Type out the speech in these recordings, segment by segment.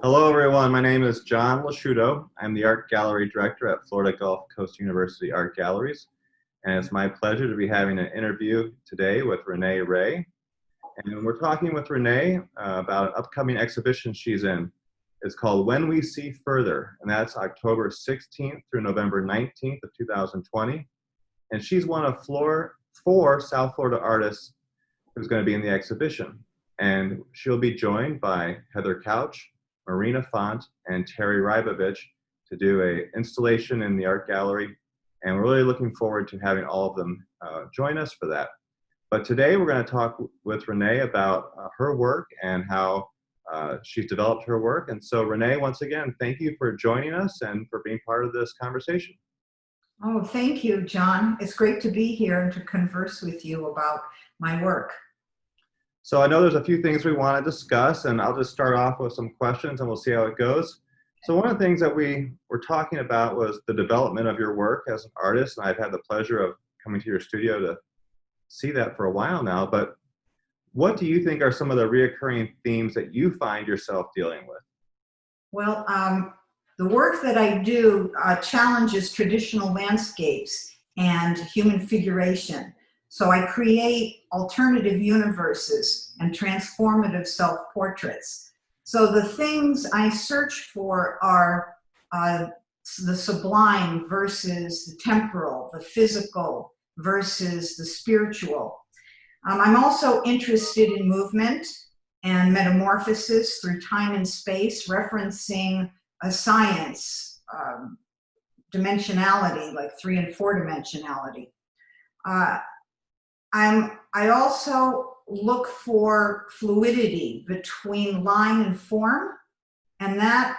Hello, everyone. My name is John Loscuito. I'm the Art Gallery Director at Florida Gulf Coast University Art Galleries, and it's my pleasure to be having an interview today with Renée Rey. And we're talking with Renée about an upcoming exhibition she's in. It's called When We See Further, and that's October 16th through November 19th of 2020. And she's one of four South Florida artists who's going to be in the exhibition. And she'll be joined by Heather Couch, Marina and Terre Rybovich to do an installation in the art gallery. And we're really looking forward to having all of them join us for that. But today we're going to talk with Renée about her work and how she's developed her work. And so Renée, once again, thank you for joining us and for being part of this conversation. Oh, thank you, John. It's great to be here and to converse with you about my work. So I know there's a few things we want to discuss, and I'll just start off with some questions and we'll see how it goes. So one of the things that we were talking about was the development of your work as an artist, and I've had the pleasure of coming to your studio to see that for a while now. But what do you think are some of the reoccurring themes that you find yourself dealing with? Well, the work that I do challenges traditional landscapes and human figuration. So I create alternative universes and transformative self-portraits. So the things I search for are the sublime versus the temporal, the physical versus the spiritual. I'm also interested in movement and metamorphosis through time and space, referencing a science, dimensionality, like 3 and 4 dimensionality. I also look for fluidity between line and form, and that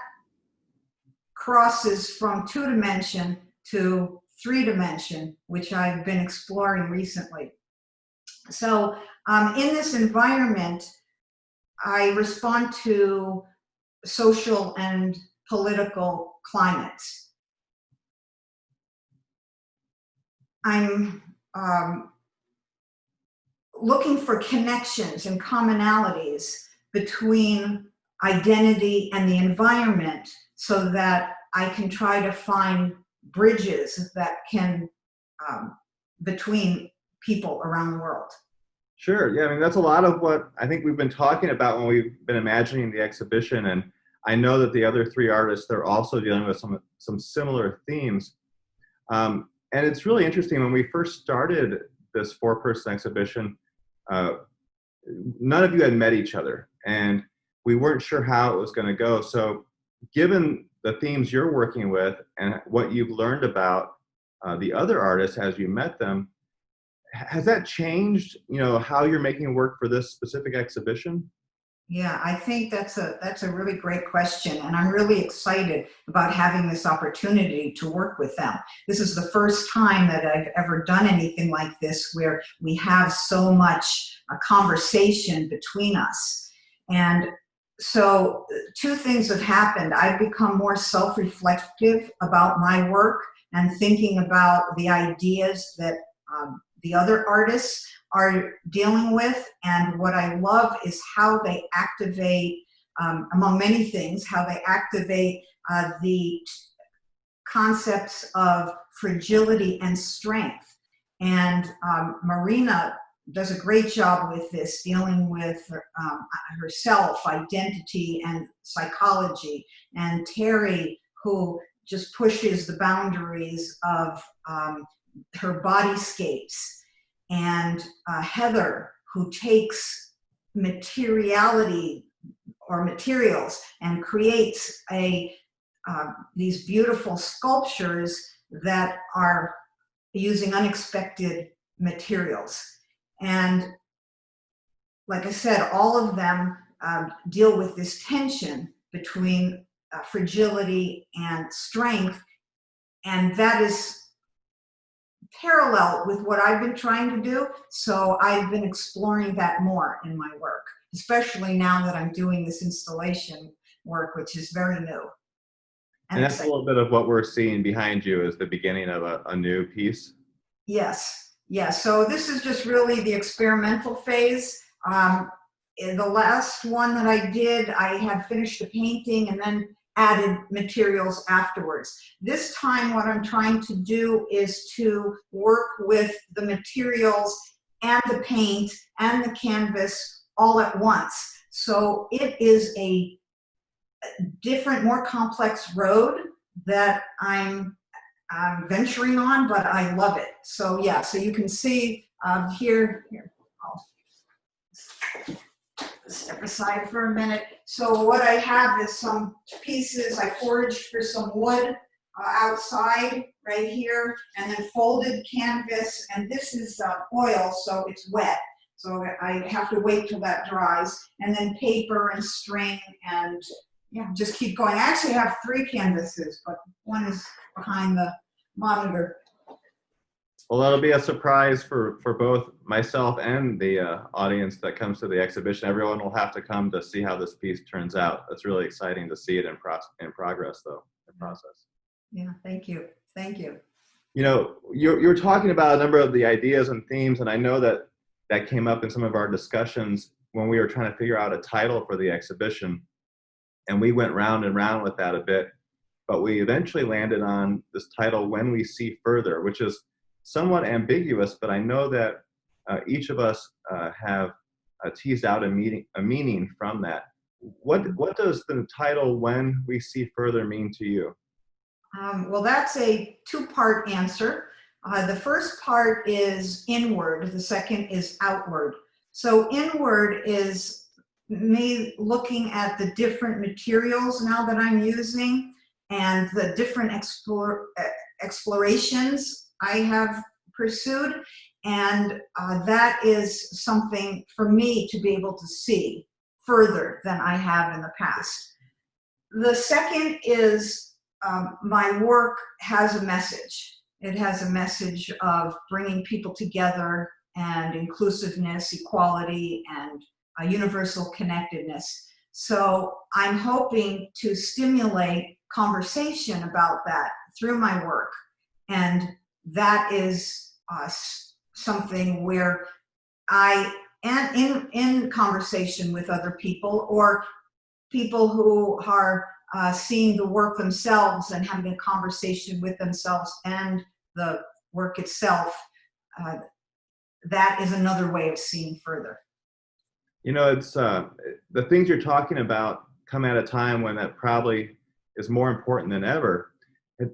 crosses from 2 dimension to 3 dimension, which I've been exploring recently. So in this environment, I respond to social and political climates. I'm looking for connections and commonalities between identity and the environment so that I can try to find bridges that can, between people around the world. Sure. Yeah, I mean, that's a lot of what I think we've been talking about when we've been imagining the exhibition. And I know that the other 3 artists, they're also dealing with some similar themes. And it's really interesting, when we first started this 4-person exhibition, none of you had met each other, and we weren't sure how it was going to go. So given the themes you're working with and what you've learned about the other artists as you met them, has that changed, how you're making work for this specific exhibition? Yeah, I think that's a really great question, and I'm really excited about having this opportunity to work with them. This is the first time that I've ever done anything like this where we have so much conversation between us. And so 2 things have happened. I've become more self-reflective about my work and thinking about the ideas that the other artists are dealing with, and what I love is how they activate, among many things, how they activate the concepts of fragility and strength. And Marina does a great job with this, dealing with herself, identity, and psychology. And Terre, who just pushes the boundaries of her bodyscapes, and Heather, who takes materiality or materials and creates these beautiful sculptures that are using unexpected materials. And like I said, all of them deal with this tension between fragility and strength, and that is parallel with what I've been trying to do. So I've been exploring that more in my work, especially now that I'm doing this installation work, which is very new. And that's a little bit of what we're seeing behind you is the beginning of a new piece. Yes, yes. So this is just really the experimental phase. in the last one that I did, I had finished the painting and then added materials afterwards. This time what I'm trying to do is to work with the materials and the paint and the canvas all at once. So it is a different, more complex road that I'm venturing on, but I love it. So yeah, so you can see here, I'll step aside for a minute. So what I have is some pieces, I foraged for some wood outside right here, and then folded canvas, and this is oil, so it's wet. So I have to wait till that dries, and then paper and string, and yeah, just keep going. I actually have 3 canvases, but one is behind the monitor. Well, that'll be a surprise for both myself and the audience that comes to the exhibition. Everyone will have to come to see how this piece turns out. It's really exciting to see it in progress, though, in process. Yeah, thank you. Thank you. You know, you're talking about a number of the ideas and themes, and I know that that came up in some of our discussions when we were trying to figure out a title for the exhibition. And we went round and round with that a bit, but we eventually landed on this title, When We See Further, which is somewhat ambiguous, but I know that each of us have teased out a meaning from that. What does the title When We See Further mean to you? Well, that's a 2-part answer. The first part is inward, the second is outward. So inward is me looking at the different materials now that I'm using and the different explorations I have pursued, and that is something for me to be able to see further than I have in the past. The second is my work has a message. It has a message of bringing people together and inclusiveness, equality, and universal connectedness. So I'm hoping to stimulate conversation about that through my work. And that is something where I am in conversation with other people, or people who are seeing the work themselves and having a conversation with themselves and the work itself. That is another way of seeing further. You know, it's the things you're talking about come at a time when that probably is more important than ever.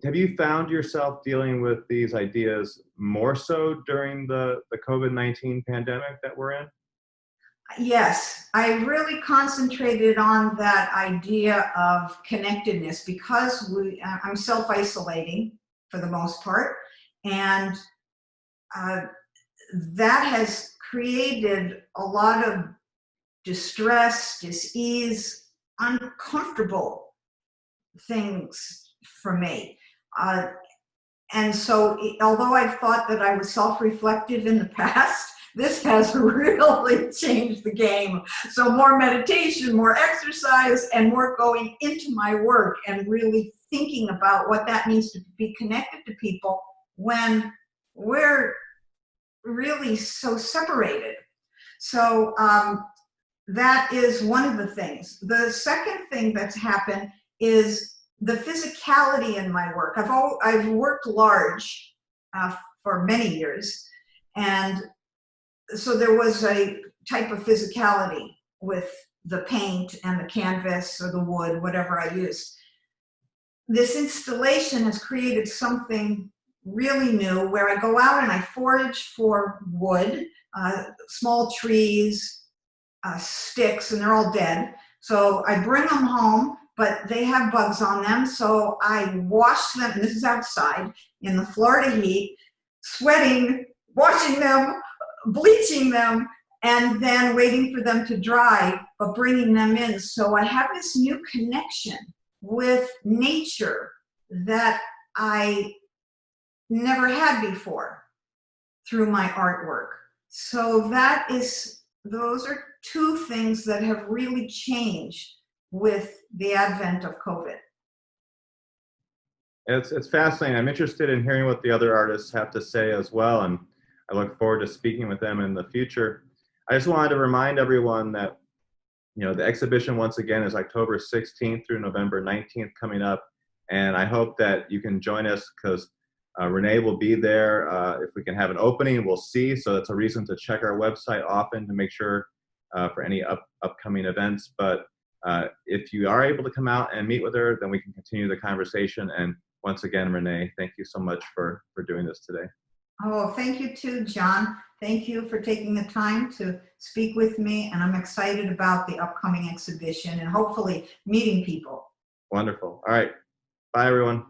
Have you found yourself dealing with these ideas more so during the COVID-19 pandemic that we're in? Yes, I really concentrated on that idea of connectedness because I'm self-isolating for the most part, and that has created a lot of distress, dis-ease, uncomfortable things for me. And so, although I've thought that I was self-reflective in the past, this has really changed the game. So more meditation, more exercise, and more going into my work and really thinking about what that means to be connected to people when we're really so separated. So that is one of the things. The second thing that's happened is the physicality in my work. I've worked large for many years, and so there was a type of physicality with the paint and the canvas or the wood, whatever I used. This installation has created something really new where I go out and I forage for wood, small trees, sticks, and they're all dead. So I bring them home, but they have bugs on them. So I wash them, and this is outside in the Florida heat, sweating, washing them, bleaching them, and then waiting for them to dry, but bringing them in. So I have this new connection with nature that I never had before through my artwork. So those are 2 things that have really changed with the advent of COVID. It's fascinating. I'm interested in hearing what the other artists have to say as well, and I look forward to speaking with them in the future. I just wanted to remind everyone that The exhibition, once again, is October 16th through November 19th coming up. And I hope that you can join us because Renee will be there. If we can have an opening, we'll see. So that's a reason to check our website often to make sure for any upcoming events. But if you are able to come out and meet with her, then we can continue the conversation. And once again, Renee, thank you so much for doing this today. Oh, thank you too, John. Thank you for taking the time to speak with me, and I'm excited about the upcoming exhibition and hopefully meeting people. Wonderful. All right. Bye, everyone.